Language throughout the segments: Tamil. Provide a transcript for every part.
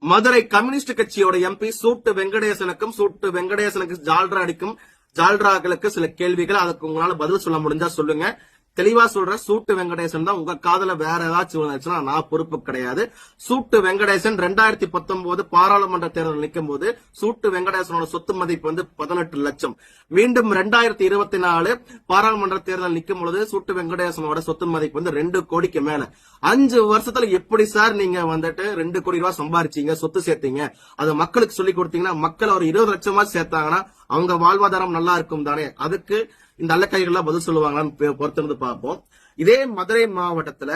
மதுரை கம்யூனிஸ்ட் கட்சியோட எம்பி சூட்டு வெங்கடேசனுக்கு ஜால்ரா அடிக்கும் ஜால்ராக்களுக்கு சில கேள்விகள், அதுக்கு உங்களால பதில் சொல்ல முடிஞ்சா சொல்லுங்க. தெளிவா சொல்ற, சூட்டு வெங்கடேசன் தான். உங்க காதல வேற ஏதாச்சும் வந்துச்சுன்னா நான் பொறுப்பு கிடையாது. சூட்டு வெங்கடேசன் 2019 பாராளுமன்ற தேர்தல் நிற்கும் போது சூட்டு வெங்கடேசனோட சொத்து மதிப்பு 18 லட்சம். மீண்டும் 2024 பாராளுமன்ற தேர்தல் நிற்கும் பொழுது சூட்டு வெங்கடேசனோட சொத்து மதிப்பு 2 கோடிக்கு மேல. 5 வருஷத்துல எப்படி சார் நீங்க 2 கோடி ரூபாய் சம்பாரிச்சீங்க, சொத்து சேர்த்தீங்க? அது மக்களுக்கு சொல்லி கொடுத்தீங்கன்னா, மக்கள் ஒரு 20 லட்சமா சேர்த்தாங்கன்னா அவங்க வாழ்வாதாரம் நல்லா இருக்கும் தானே? அதுக்கு இந்த அல்லக்கைகள்லாம் பதில் சொல்லுவாங்களான்னு பொறுத்திருந்து பார்ப்போம். இதே மதுரை மாவட்டத்துல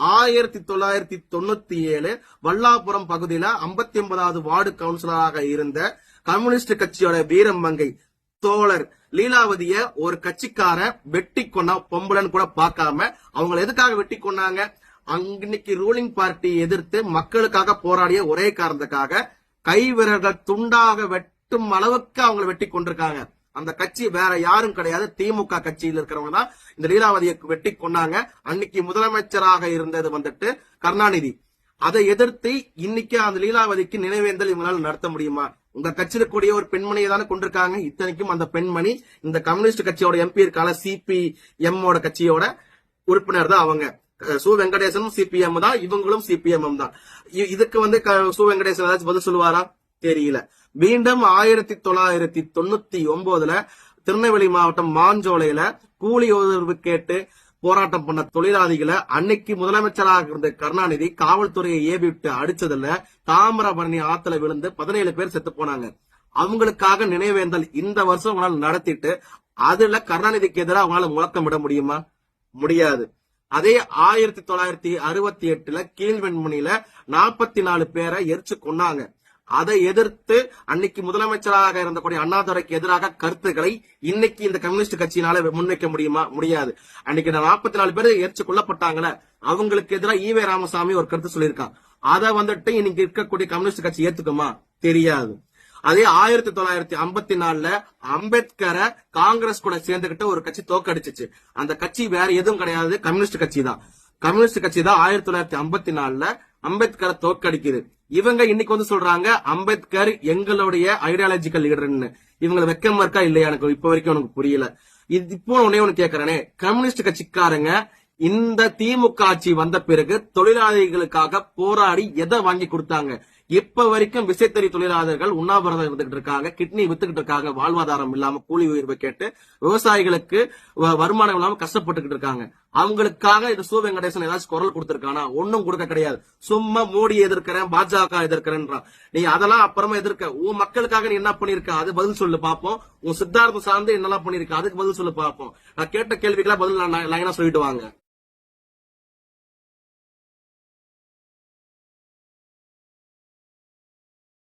1997 வல்லாபுரம் பகுதியில 59வது வார்டு கவுன்சிலராக இருந்த கம்யூனிஸ்ட் கட்சியோட வீரமங்கை தோழர் லீலாவதிய ஒரு கட்சிக்கார வெட்டி கொண்டா. பொம்பளைன்னு கூட பார்க்காம அவங்களை எதுக்காக வெட்டி கொண்டாங்க? அன்னைக்கு ரூலிங் பார்ட்டி எதிர்த்து மக்களுக்காக போராடிய ஒரே காரணத்துக்காக கைவிரல்கள் துண்டாக வெட்டும் அளவுக்கு அவங்களை வெட்டி கொண்டிருக்காங்க. அந்த கட்சி வேற யாரும் கிடையாது, திமுக கட்சியில் இருக்கிறவங்க தான் இந்த லீலாவதியை வெட்டி கொண்டாங்க. அன்னைக்கு முதலமைச்சராக இருந்தது கருணாநிதி. அதை எதிர்த்து இன்னைக்கு அந்த லீலாவதிக்கு நினைவேந்தல் இவங்களால நடத்த முடியுமா? உங்க கட்சியில கூடிய ஒரு பெண்மணியை தானே கொண்டிருக்காங்க. இத்தனைக்கும் அந்த பெண்மணி இந்த கம்யூனிஸ்ட் கட்சியோட எம்பி இருக்கால, சிபிஎம் கட்சியோட உறுப்பினர் தான் அவங்க. சு வெங்கடேசனும் சிபிஎம் தான், இவங்களும் சிபிஎம் தான். இதுக்கு சு வெங்கடேசன் ஏதாச்சும் பதில் சொல்லுவாரா? தெரியல. மீண்டும் 1999 திருநெல்வேலி மாவட்டம் மாஞ்சோலையில கூலி உயர்வு கேட்டு போராட்டம் பண்ண தொழிலாளிகளை அன்னைக்கு முதலமைச்சராக இருந்த கருணாநிதி காவல்துறையை ஏவி விட்டு அடிச்சதுல தாமிரபரணி ஆத்துல விழுந்து 17 பேர் செத்து போனாங்க. அவங்களுக்காக நினைவேந்தல் இந்த வருஷம் அவங்களால நடத்திட்டு அதுல கருணாநிதிக்கு எதிராக அவங்களால முழக்கமிட முடியுமா? முடியாது. அதே 1968 கீழ்வெண்மணியில 44 பேரை எரிச்சு கொண்டாங்க. அதை எதிர்த்து அன்னைக்கு முதலமைச்சராக இருந்தக்கூடிய அண்ணாதுரைக்கு எதிராக கருத்துக்களை இன்னைக்கு இந்த கம்யூனிஸ்ட் கட்சியினால முன்வைக்க முடியுமா? முடியாது. அன்னைக்கு 44 பேர் எரிச்சு கொல்லப்பட்டாங்கல்ல, அவங்களுக்கு எதிராக ஈவே ராமசாமி ஒரு கருத்து சொல்லியிருக்கான். அதை இன்னைக்கு இருக்கக்கூடிய கம்யூனிஸ்ட் கட்சி ஏத்துக்குமா? தெரியாது. அதே 1954 அம்பேத்கரை காங்கிரஸ் கூட சேர்ந்துகிட்டு ஒரு கட்சி தோக்கடிச்சிச்சு. அந்த கட்சி வேற எதுவும் கிடையாது, கம்யூனிஸ்ட் கட்சி தான். கம்யூனிஸ்ட் கட்சி தான் 1954 அம்பேத்கரை தோக்கடிக்குது. இவங்க இன்னைக்கு சொல்றாங்க அம்பேத்கர் எங்களுடைய ஐடியாலஜிக்கல் லீடர்னு. இவங்களை வெக்கமா இருக்கா இல்லையா? எனக்கு இப்ப வரைக்கும் எனக்கு புரியல. இப்போ ஒண்ணு கேக்குறேனே, கம்யூனிஸ்ட் கட்சிக்காரங்க இந்த திமுக ஆட்சி வந்த பிறகு தொழிலாளிகளுக்காக போராடி எதை வாங்கி கொடுத்தாங்க? இப்ப வரைக்கும் விசைத்தறி தொழிலாளர்கள் உண்ணாவிரதம் இருந்துகிட்டு இருக்காங்க, கிட்னி வித்துக்கிட்டு இருக்காங்க, வாழ்வாதாரம் இல்லாம கூலி உயர்வு கேட்டு விவசாயிகளுக்கு வருமானம் இல்லாம கஷ்டப்பட்டுக்கிட்டு இருக்காங்க. அவங்களுக்காக இது சு வெங்கடேசன் ஏதாச்சும் குரல் கொடுத்திருக்கானா? ஒன்னும் கொடுக்க கிடையாது. சும்மா மோடி எதிர்க்கிறேன், பாஜக எதிர்க்கிறேன்றான். நீ அதெல்லாம் அப்புறமா எதிர்க்க, உன் மக்களுக்காக நீ என்ன பண்ணிருக்க அது பதில் சொல்லு பாப்போம். உன் சித்தார்த்தம் சார்ந்து என்னெல்லாம் பண்ணிருக்க அதுக்கு பதில் சொல்லு பாப்போம். நான் கேட்ட கேள்விக்கெல்லாம் பதில் லைனா சொல்லிட்டு வாங்க.